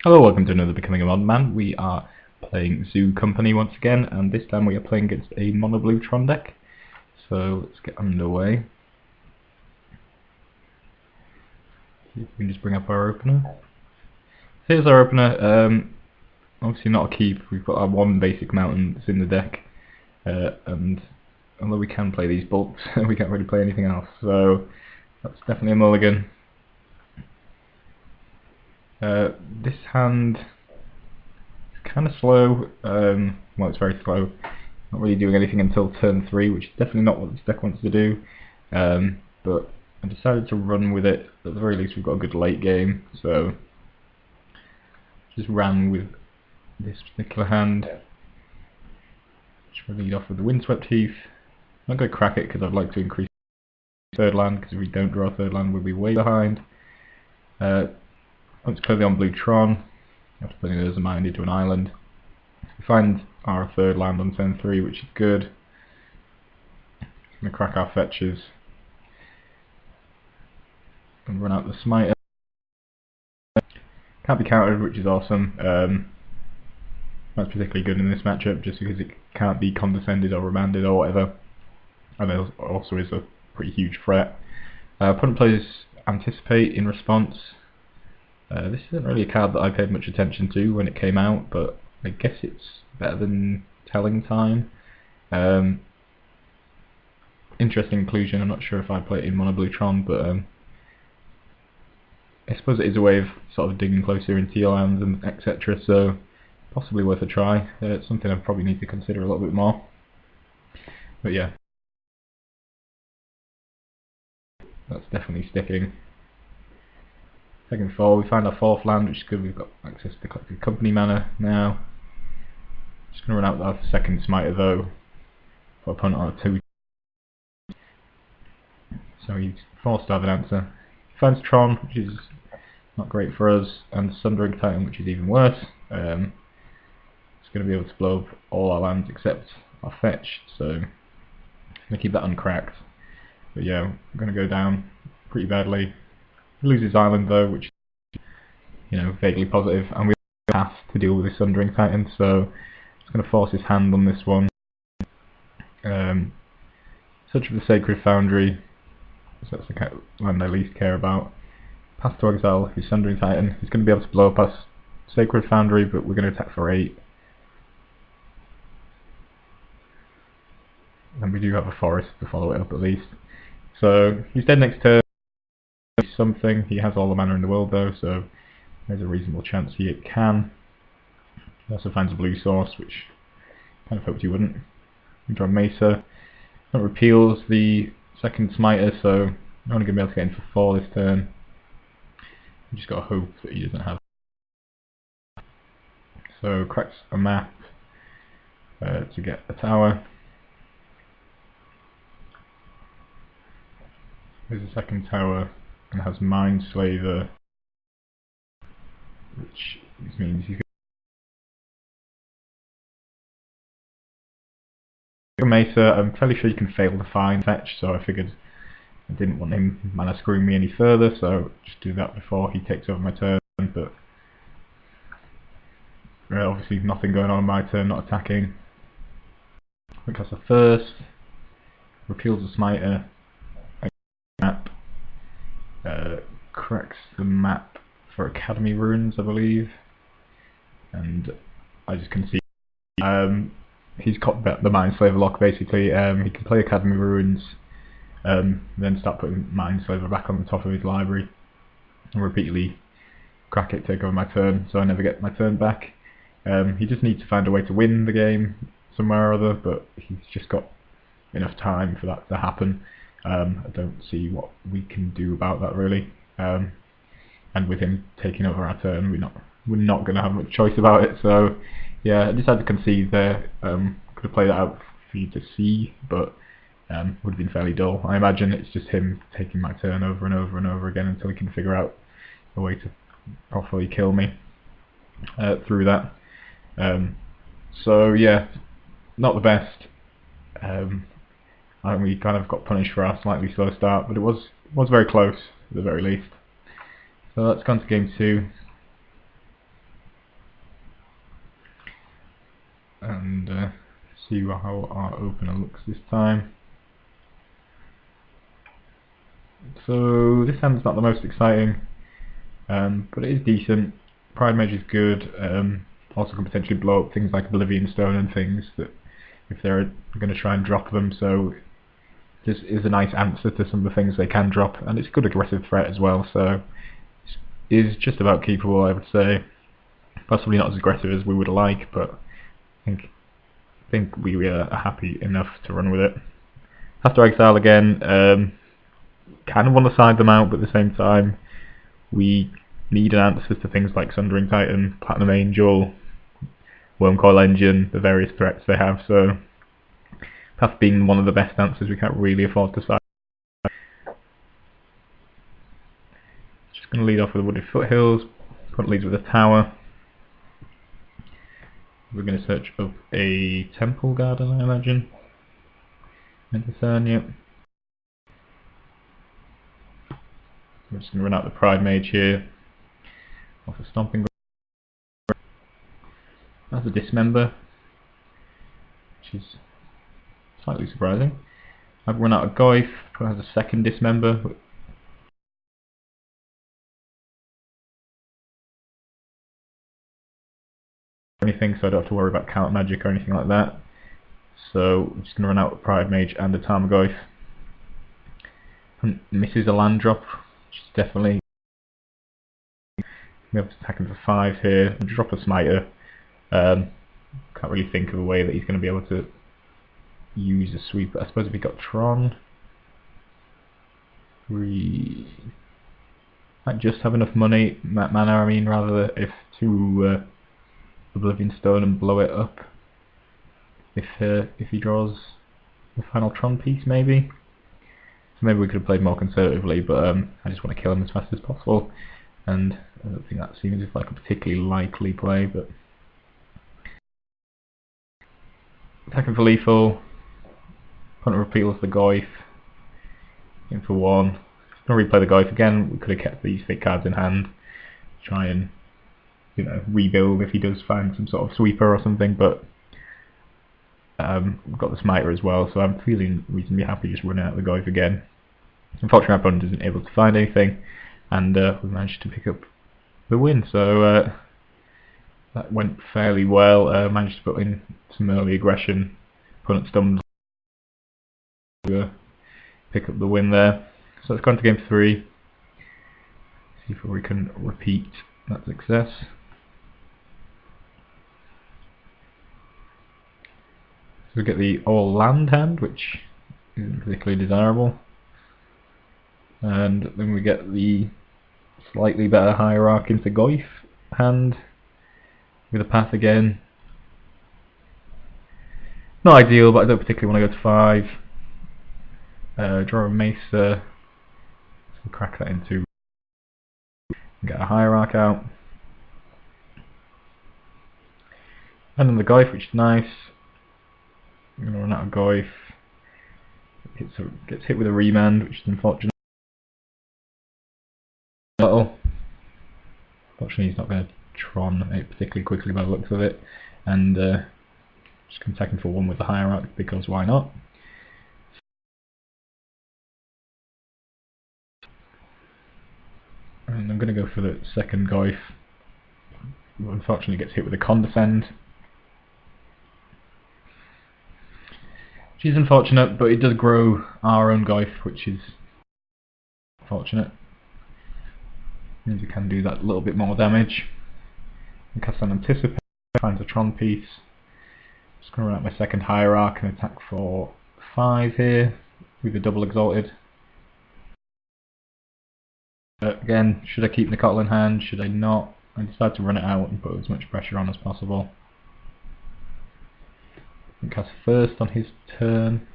Hello, welcome to another Becoming a Modern Man. We are playing Zoo Company once again, and this time we are playing against a mono blue Tron deck. So let's get underway. See if we can just bring up our opener. So here's our opener. Obviously not a keep. We've got our one basic mountain that's in the deck, and although we can play these bulks, we can't really play anything else. So that's definitely a mulligan. This hand is kind of slow. Well, it's very slow. Not really doing anything until turn 3, which is definitely not what this deck wants to do. But I decided to run with it. At the very least, we've got a good late game, so just ran with this particular hand. Just going to lead off with the Windswept Heath. I'm not going to crack it because I'd like to increase third land, because if we don't draw a third land, we'll be way behind. Let's play the on blue Tron. After putting it as a mind into an island. We find our third land on turn 3, which is good. Going to crack our fetches and run out the smiter. Can't be countered, which is awesome. That's particularly good in this matchup, just because it can't be condescended or remanded or whatever. And it also is a pretty huge threat. Opponent plays Anticipate in response. This isn't really a card that I paid much attention to when it came out, but I guess it's better than Telling Time. Interesting inclusion. I'm not sure if I play it in mono blue Tron, but I suppose it is a way of sort of digging closer into your lands and etc. So possibly worth a try. It's something I probably need to consider a little bit more. But yeah, that's definitely sticking. Second fall, we find our fourth land, which is good. We've got access to collected company mana now. Just going to run out our second smiter though, for opponent on a 2. So he's forced to have an answer. He finds Tron, which is not great for us, and Sundering Titan, which is even worse. It's going to be able to blow up all our lands except our fetch, so I'm going to keep that uncracked. But yeah, we're going to go down pretty badly. He loses island though, which is, you know, vaguely positive, and we have to deal with this Sundering Titan, so it's going to force his hand on this one. Search for the Sacred Foundry, so that's the land I least care about. Path to Exile, his Sundering Titan. He's going to be able to blow up us Sacred Foundry, but we're going to attack for 8. And we do have a forest to follow it up at least. So he's dead next turn. Something. He has all the mana in the world though, so there's a reasonable chance he can. He also finds a blue source, which I kind of hoped he wouldn't. We draw Mesa. That repeals the second smiter, so I'm only going to be able to get in for 4 this turn. We just got to hope that he doesn't have. So cracks a map to get a tower. There's a second tower and has Mindslaver, which means he's got Mesa. I'm fairly sure you can fail to find fetch, so I figured I didn't want him mana screwing me any further, so just do that before he takes over my turn. But obviously nothing going on in my turn, not attacking. Quick has the first, repeals the smiter, map, cracks the map for Academy Ruins, I believe, and I just concede. He's got the Mindslaver lock basically. He can play Academy Ruins, then start putting Mindslaver back on the top of his library, and repeatedly crack it, take over my turn, so I never get my turn back. He just needs to find a way to win the game somewhere or other, but he's just got enough time for that to happen. I don't see what we can do about that really. And with him taking over our turn, we're not going to have much choice about it. So yeah, I decided to concede there. Could have played that out for you to see, but would have been fairly dull. I imagine it's just him taking my turn over and over and over again until he can figure out a way to properly kill me through that. So yeah, not the best. I think we kind of got punished for our slightly slow start, but it was very close at the very least. So let's go on to game 2. and see how our opener looks this time. So this hand's not the most exciting, but it is decent. Pride Mage is good. Also can potentially blow up things like Oblivion Stone and things that if they're going to try and drop them. So this is a nice answer to some of the things they can drop, and it's a good aggressive threat as well. So it is just about keepable, I would say. Possibly not as aggressive as we would like, but I think we are happy enough to run with it. After Exile again, kind of want to side them out, but at the same time we need an answer to things like Sundering Titan, Platinum Angel, Wormcoil Engine, the various threats they have, so Path being one of the best answers, we can't really afford to side. Just going to lead off with the Wooded Foothills, front leads with a tower. We're going to search up a Temple Garden, I imagine. Yep. We're just going to run out the Pride Mage here. Off a Stomping Ground. That's a Dismember, which is slightly surprising. I've run out of Goyf, who has a second Dismember. Anything, so I don't have to worry about counter magic or anything like that. So I'm just going to run out of Pride Mage and a Tarmogoyf. Misses a land drop, which is definitely. We have to attack him for 5 here and drop a Smiter. Can't really think of a way that he's going to be able to use a sweep. I suppose if he got Tron, we might just have enough mana. I mean, rather if to Oblivion Stone and blow it up. If he draws the final Tron piece, maybe. So maybe we could have played more conservatively, but I just want to kill him as fast as possible, and I don't think that seems like a particularly likely play. But attacking for lethal, Punter repeals the Goyf, in for 1. Going to replay the Goyf again. We could have kept these thick cards in hand, try and rebuild if he does find some sort of sweeper or something, but we've got the Smiter as well, so I'm feeling reasonably happy just running out the Goyf again. Unfortunately, our opponent isn't able to find anything, and we managed to pick up the win, so that went fairly well. Managed to put in some early aggression, opponent stumbled to pick up the win there. So let's go on to game 3, see if we can repeat that success. So we get the all land hand, which isn't particularly desirable, and then we get the slightly better Hierarch into Goyf hand with a path again. Not ideal, but I don't particularly want to go to 5. Draw a Mesa, so we'll crack that into and get a Hierarch out. And then the Goyf, which is nice. I'm going to run out of Goyf. Gets hit with a Remand, which is unfortunate. Unfortunately, he's not going to Tron it particularly quickly by the looks of it, and just going to attack him for 1 with the Hierarch, because why not? And I'm going to go for the second Goyf, who unfortunately gets hit with a Condescend. Which is unfortunate, but it does grow our own Goyf, which is fortunate. Means we can do that little bit more damage. And cast an Anticipate, finds a Tron piece. Just going to run out my second Hierarch and attack for 5 here with a double Exalted. Again, should I keep Nicotl in hand? Should I not? I decided to run it out and put as much pressure on as possible. And cast first on his turn.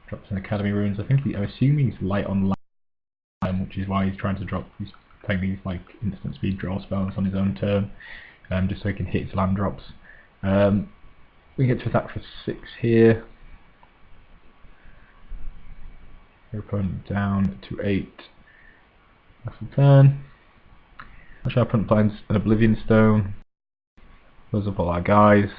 Drops an Academy Runes. I assume he's light on land, which is why he's trying to drop. He's playing these like instant speed draw spells on his own turn, just so he can hit his land drops. We get to attack for 6 here. Your opponent down to 8. That's the turn. Actually, our opponent finds an Oblivion Stone. Close up all our guys.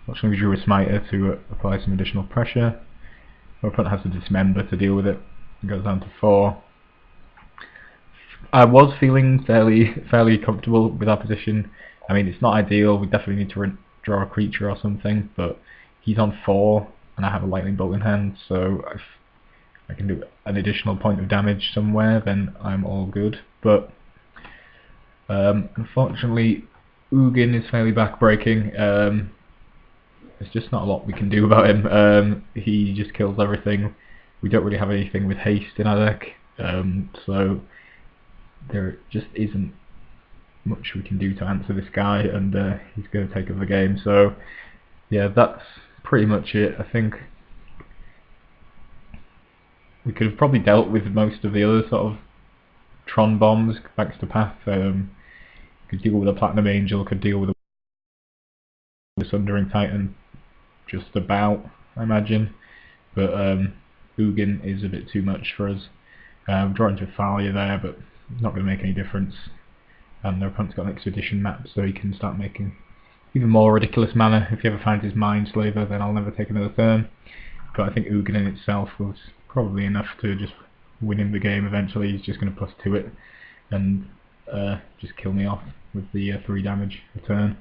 Fortunately we drew a smiter to apply some additional pressure. Our opponent has to dismember to deal with it. It goes down to 4. I was feeling fairly comfortable with our position. I mean, it's not ideal, we definitely need to draw a creature or something, but he's on 4 and I have a lightning bolt in hand, so if I can do an additional point of damage somewhere, then I'm all good. But unfortunately Ugin is fairly backbreaking. There's just not a lot we can do about him. He just kills everything. We don't really have anything with haste in our deck, so there just isn't much we can do to answer this guy, and he's going to take over the game. So yeah, that's pretty much it. I think we could have probably dealt with most of the other sort of Tron bombs thanks to Path. Could deal with a Platinum Angel, could deal with a Sundering Titan, just about, I imagine. But Ugin is a bit too much for us. Drawing to Thalia there, but not going to make any difference. And their opponent's got an Expedition map, so he can start making even more ridiculous mana. If he ever finds his Mindslaver, then I'll never take another turn. But I think Ugin in itself was probably enough to just win him the game eventually. He's just going to +2 it and just kill me off with the 3 damage a turn.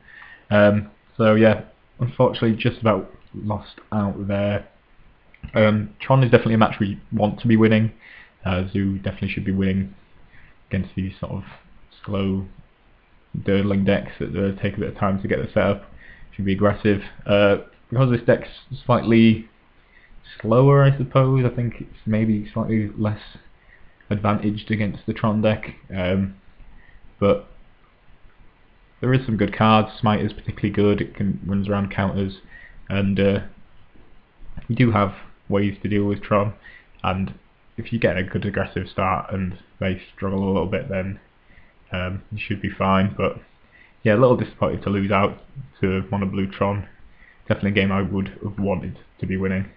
So yeah, unfortunately just about lost out there. Tron is definitely a match we want to be winning. Zoo definitely should be winning against these sort of slow dirtling decks that take a bit of time to get the setup. Should be aggressive. Because this deck's slightly slower, I suppose, I think it's maybe slightly less advantaged against the Tron deck. But there is some good cards. Smite is particularly good. It runs around counters, and you do have ways to deal with Tron. And if you get a good aggressive start and they struggle a little bit, then you should be fine. But yeah, a little disappointed to lose out to Mono Blue Tron. Definitely a game I would have wanted to be winning.